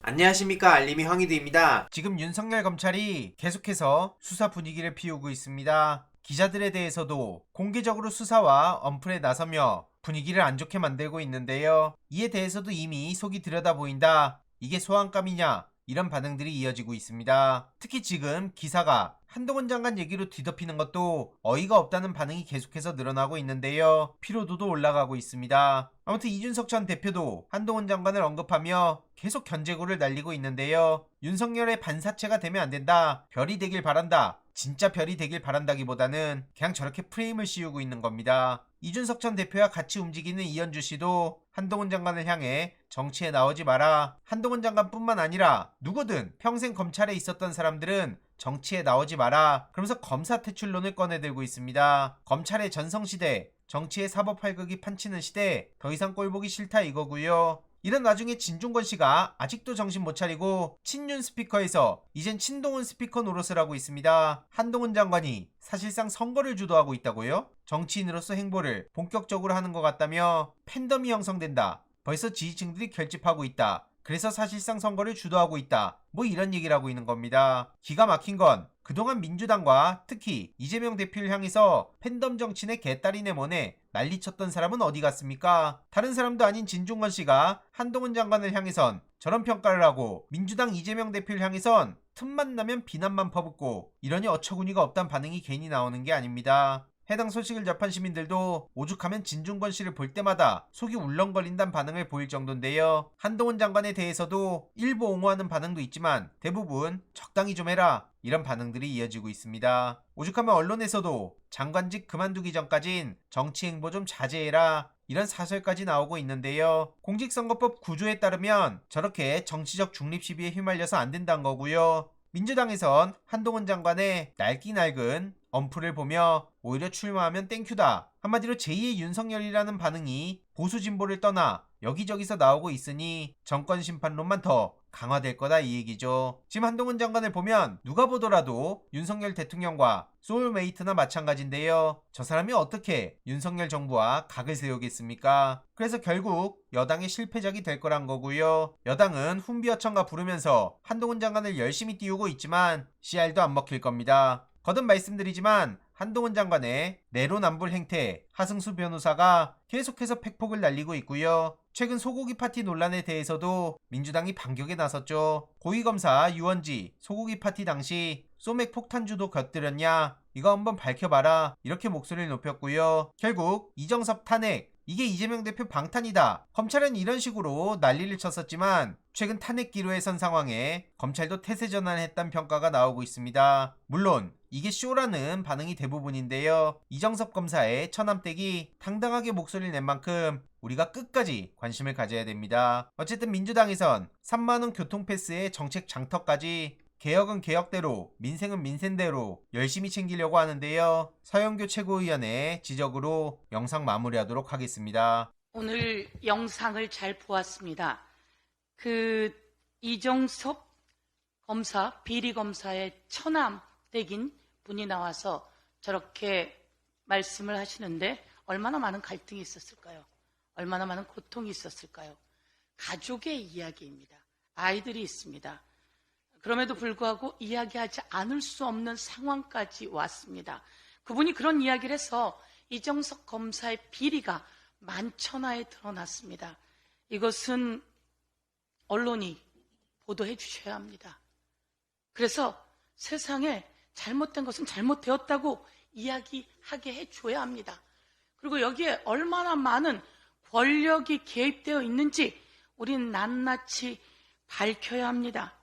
안녕하십니까, 알림이 황희두입니다. 지금 윤석열 검찰이 계속해서 수사 분위기를 피우고 있습니다. 기자들에 대해서도 공개적으로 수사와 엄플에 나서며 분위기를 안 좋게 만들고 있는데요. 이에 대해서도 이미 속이 들여다보인다. 이게 소환감이냐? 이런 반응들이 이어지고 있습니다. 특히 지금 기사가 한동훈 장관 얘기로 뒤덮이는 것도 어이가 없다는 반응이 계속해서 늘어나고 있는데요. 피로도도 올라가고 있습니다. 아무튼 이준석 전 대표도 한동훈 장관을 언급하며 계속 견제구를 날리고 있는데요. 윤석열의 반사체가 되면 안 된다. 별이 되길 바란다. 진짜 별이 되길 바란다기보다는 그냥 저렇게 프레임을 씌우고 있는 겁니다. 이준석 전 대표와 같이 움직이는 이현주 씨도 한동훈 장관을 향해 정치에 나오지 마라. 한동훈 장관뿐만 아니라 누구든 평생 검찰에 있었던 사람들은 정치에 나오지 마라. 그러면서 검사 퇴출론을 꺼내들고 있습니다. 검찰의 전성시대, 정치의 사법활극이 판치는 시대, 더 이상 꼴보기 싫다 이거고요. 이런 와중에 진중권 씨가 아직도 정신 못 차리고 친윤 스피커에서 이젠 친동훈 스피커 노릇을 하고 있습니다. 한동훈 장관이 사실상 선거를 주도하고 있다고요? 정치인으로서 행보를 본격적으로 하는 것 같다며 팬덤이 형성된다. 벌써 지지층들이 결집하고 있다. 그래서 사실상 선거를 주도하고 있다. 뭐 이런 얘기를 하고 있는 겁니다. 기가 막힌 건 그동안 민주당과 특히 이재명 대표를 향해서 팬덤 정치네 개딸이네 뭐네 난리쳤던 사람은 어디 갔습니까? 다른 사람도 아닌 진중권 씨가 한동훈 장관을 향해선 저런 평가를 하고 민주당 이재명 대표를 향해선 틈만 나면 비난만 퍼붓고 이러니 어처구니가 없단 반응이 괜히 나오는 게 아닙니다. 해당 소식을 접한 시민들도 오죽하면 진중권 씨를 볼 때마다 속이 울렁거린다는 반응을 보일 정도인데요. 한동훈 장관에 대해서도 일부 옹호하는 반응도 있지만 대부분 적당히 좀 해라 이런 반응들이 이어지고 있습니다. 오죽하면 언론에서도 장관직 그만두기 전까진 정치 행보 좀 자제해라 이런 사설까지 나오고 있는데요. 공직선거법 9조에 따르면 저렇게 정치적 중립 시비에 휘말려서 안 된다는 거고요. 민주당에선 한동훈 장관의 낡기 낡은 언플을 보며 오히려 출마하면 땡큐다. 한마디로 제2의 윤석열이라는 반응이 보수 진보를 떠나 여기저기서 나오고 있으니 정권 심판론만 더 강화될 거다 이 얘기죠. 지금 한동훈 장관을 보면 누가 보더라도 윤석열 대통령과 소울메이트나 마찬가지인데요. 저 사람이 어떻게 윤석열 정부와 각을 세우겠습니까? 그래서 결국 여당의 실패작이 될 거란 거고요. 여당은 훈비어천가 부르면서 한동훈 장관을 열심히 띄우고 있지만 CR도 안 먹힐 겁니다. 거듭 말씀드리지만 한동훈 장관의 내로남불 행태 하승수 변호사가 계속해서 팩폭을 날리고 있고요. 최근 소고기 파티 논란에 대해서도 민주당이 반격에 나섰죠. 고위검사 유원지 소고기 파티 당시 소맥 폭탄주도 곁들였냐 이거 한번 밝혀봐라 이렇게 목소리를 높였고요. 결국 이정섭 탄핵 이게 이재명 대표 방탄이다. 검찰은 이런 식으로 난리를 쳤었지만 최근 탄핵 기로에 선 상황에 검찰도 태세 전환했다는 평가가 나오고 있습니다. 물론 이게 쇼라는 반응이 대부분인데요. 이정섭 검사의 처남댁이 당당하게 목소리를 낸 만큼 우리가 끝까지 관심을 가져야 됩니다. 어쨌든 민주당에선 3만원 교통패스의 정책 장터까지 개혁은 개혁대로 민생은 민생대로 열심히 챙기려고 하는데요. 서영교 최고위원의 지적으로 영상 마무리하도록 하겠습니다. 오늘 영상을 잘 보았습니다. 이정섭 검사, 비리검사의 처남댁인 분이 나와서 저렇게 말씀을 하시는데 얼마나 많은 갈등이 있었을까요? 얼마나 많은 고통이 있었을까요? 가족의 이야기입니다. 아이들이 있습니다. 그럼에도 불구하고 이야기하지 않을 수 없는 상황까지 왔습니다. 그분이 그런 이야기를 해서 이정석 검사의 비리가 만천하에 드러났습니다. 이것은 언론이 보도해 주셔야 합니다. 그래서 세상에 잘못된 것은 잘못되었다고 이야기하게 해줘야 합니다. 그리고 여기에 얼마나 많은 권력이 개입되어 있는지 우린 낱낱이 밝혀야 합니다.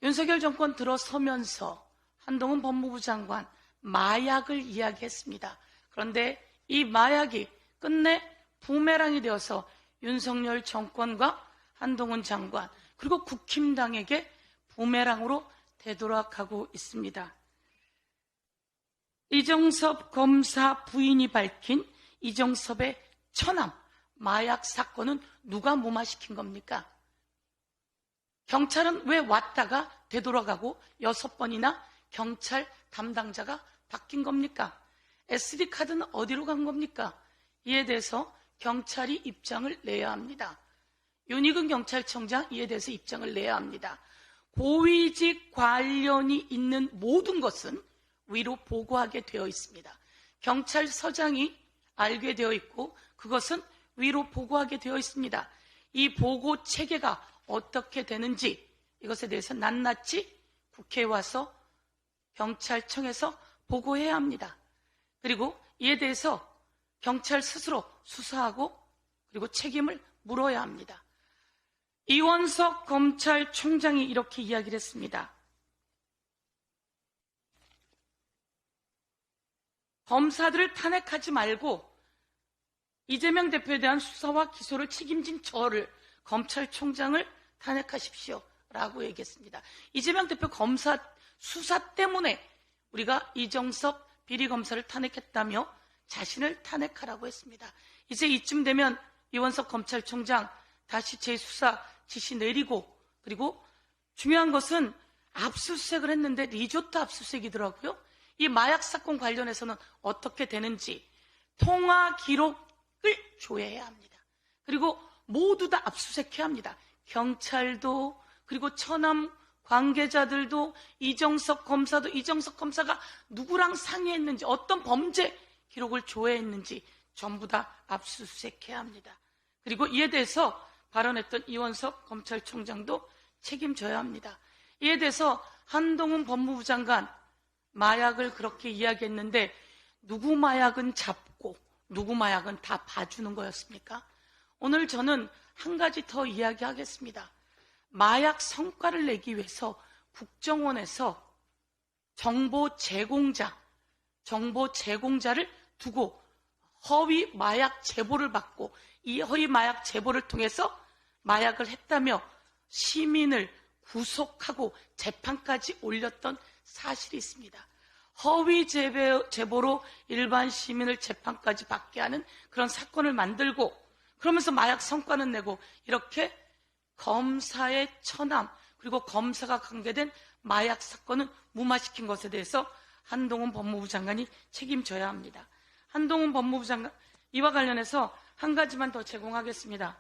윤석열 정권 들어서면서 한동훈 법무부 장관 마약을 이야기했습니다. 그런데 이 마약이 끝내 부메랑이 되어서 윤석열 정권과 한동훈 장관 그리고 국힘당에게 부메랑으로 되돌아가고 있습니다. 이정섭 검사 부인이 밝힌 이정섭의 처남 마약 사건은 누가 무마시킨 겁니까? 경찰은 왜 왔다가 되돌아가고 6번이나 경찰 담당자가 바뀐 겁니까? SD카드는 어디로 간 겁니까? 이에 대해서 경찰이 입장을 내야 합니다. 윤희근 경찰청장 이에 대해서 입장을 내야 합니다. 고위직 관련이 있는 모든 것은 위로 보고하게 되어 있습니다. 경찰서장이 알게 되어 있고 그것은 위로 보고하게 되어 있습니다. 이 보고 체계가 어떻게 되는지 이것에 대해서 낱낱이 국회에 와서 경찰청에서 보고해야 합니다. 그리고 이에 대해서 경찰 스스로 수사하고 그리고 책임을 물어야 합니다. 이원석 검찰총장이 이렇게 이야기를 했습니다. 검사들을 탄핵하지 말고 이재명 대표에 대한 수사와 기소를 책임진 저를 검찰총장을 탄핵하십시오 라고 얘기했습니다. 이재명 대표 검사 수사 때문에 우리가 이정섭 비리검사를 탄핵했다며 자신을 탄핵하라고 했습니다. 이제 이쯤 되면 이원석 검찰총장 다시 재수사 지시 내리고 그리고 중요한 것은 압수수색을 했는데 리조트 압수수색이더라고요. 이 마약 사건 관련해서는 어떻게 되는지 통화 기록을 조회해야 합니다. 그리고 모두 다 압수수색해야 합니다. 경찰도 그리고 처남 관계자들도 이정석 검사도 이정석 검사가 누구랑 상의했는지 어떤 범죄 기록을 조회했는지 전부 다 압수수색해야 합니다. 그리고 이에 대해서 발언했던 이원석 검찰총장도 책임져야 합니다. 이에 대해서 한동훈 법무부 장관 마약을 그렇게 이야기했는데 누구 마약은 잡고 누구 마약은 다 봐주는 거였습니까? 오늘 저는 한 가지 더 이야기하겠습니다. 마약 성과를 내기 위해서 국정원에서 정보 제공자를 두고 허위 마약 제보를 받고 이 허위 마약 제보를 통해서 마약을 했다며 시민을 구속하고 재판까지 올렸던 사실이 있습니다. 허위 제보로 일반 시민을 재판까지 받게 하는 그런 사건을 만들고 그러면서 마약 성과는 내고 이렇게 검사의 처남 그리고 검사가 관계된 마약 사건은 무마시킨 것에 대해서 한동훈 법무부 장관이 책임져야 합니다. 한동훈 법무부 장관 이와 관련해서 한 가지만 더 제공하겠습니다.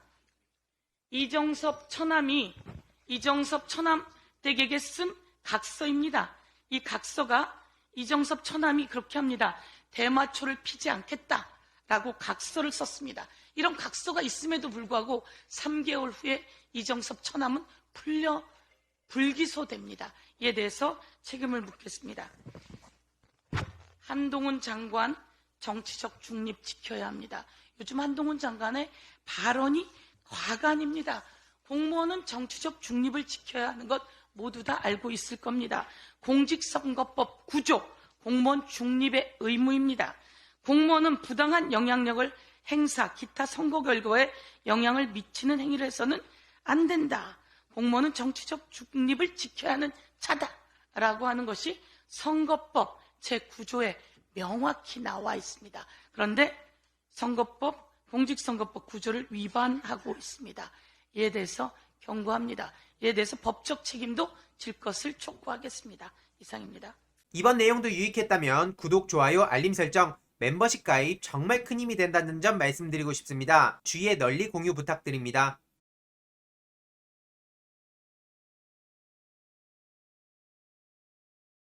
이정섭 처남 댁에게 쓴 각서입니다. 이 각서가 이정섭 처남이 그렇게 합니다. 대마초를 피지 않겠다라고 각서를 썼습니다. 이런 각서가 있음에도 불구하고 3개월 후에 이정섭 처남은 불기소됩니다. 이에 대해서 책임을 묻겠습니다. 한동훈 장관 정치적 중립 지켜야 합니다. 요즘 한동훈 장관의 발언이 과간입니다. 공무원은 정치적 중립을 지켜야 하는 것 모두 다 알고 있을 겁니다. 공직선거법 9조 공무원 중립의 의무입니다. 공무원은 부당한 영향력을 행사, 기타 선거 결과에 영향을 미치는 행위를 해서는 안 된다. 공무원은 정치적 중립을 지켜야 하는 자다라고 하는 것이 선거법 제9조에 명확히 나와 있습니다. 그런데 공직선거법 9조를 위반하고 있습니다. 이에 대해서 경고합니다. 이에 대해서 법적 책임도 질 것을 촉구하겠습니다. 이상입니다. 이번 내용도 유익했다면 구독, 좋아요, 알림 설정, 멤버십 가입 정말 큰 힘이 된다는 점 말씀드리고 싶습니다. 주위에 널리 공유 부탁드립니다.